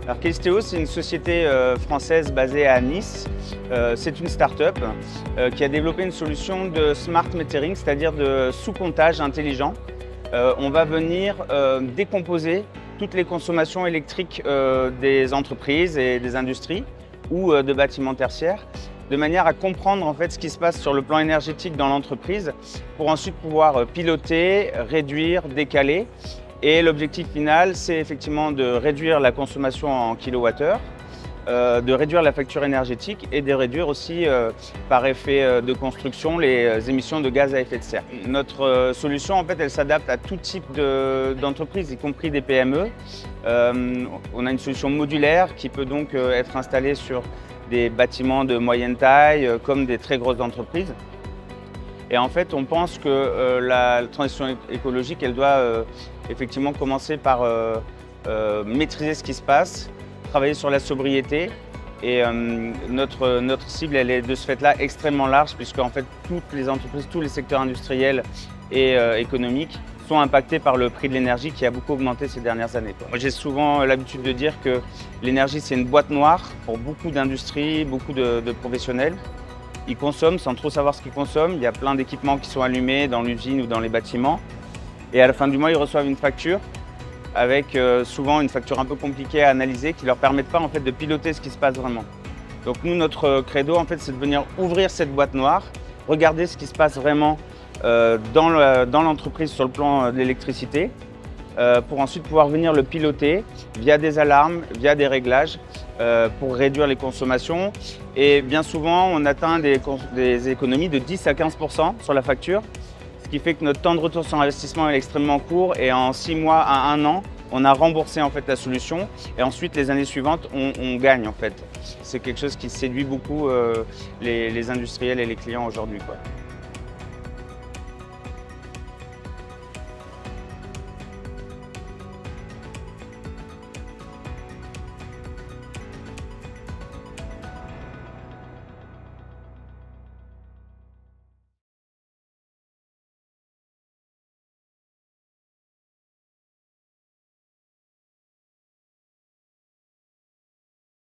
Alors Kelisteo, c'est une société française basée à Nice. C'est une start-up qui a développé une solution de smart metering, c'est-à-dire de sous-comptage intelligent. On va venir décomposer toutes les consommations électriques des entreprises et des industries ou de bâtiments tertiaires, de manière à comprendre en fait ce qui se passe sur le plan énergétique dans l'entreprise pour ensuite pouvoir piloter, réduire, décaler. Et l'objectif final, c'est effectivement de réduire la consommation en kilowattheure, de réduire la facture énergétique et de réduire aussi par effet de construction les émissions de gaz à effet de serre. Notre solution, en fait, elle s'adapte à tout type d'entreprise, y compris des PME. On a une solution modulaire qui peut donc être installée sur des bâtiments de moyenne taille comme des très grosses entreprises. Et en fait, on pense que la transition écologique, elle doit effectivement commencer par maîtriser ce qui se passe, travailler sur la sobriété. Et notre cible, elle est de ce fait-là extrêmement large, puisque en fait, toutes les entreprises, tous les secteurs industriels et économiques sont impactés par le prix de l'énergie qui a beaucoup augmenté ces dernières années. Moi, j'ai souvent l'habitude de dire que l'énergie, c'est une boîte noire pour beaucoup d'industries, beaucoup de professionnels. Ils consomment sans trop savoir ce qu'ils consomment. Il y a plein d'équipements qui sont allumés dans l'usine ou dans les bâtiments. Et à la fin du mois, ils reçoivent une facture avec souvent une facture un peu compliquée à analyser qui ne leur permettent pas en fait, de piloter ce qui se passe vraiment. Donc nous, notre credo, en fait, c'est de venir ouvrir cette boîte noire, regarder ce qui se passe vraiment dans l'entreprise sur le plan de l'électricité, pour ensuite pouvoir venir le piloter via des alarmes, via des réglages, pour réduire les consommations. Et bien souvent, on atteint des économies de 10 à 15% sur la facture, ce qui fait que notre temps de retour sur investissement est extrêmement court et en 6 mois à 1 an, on a remboursé en fait la solution et ensuite les années suivantes, on gagne en fait. C'est quelque chose qui séduit beaucoup les industriels et les clients aujourd'hui, quoi.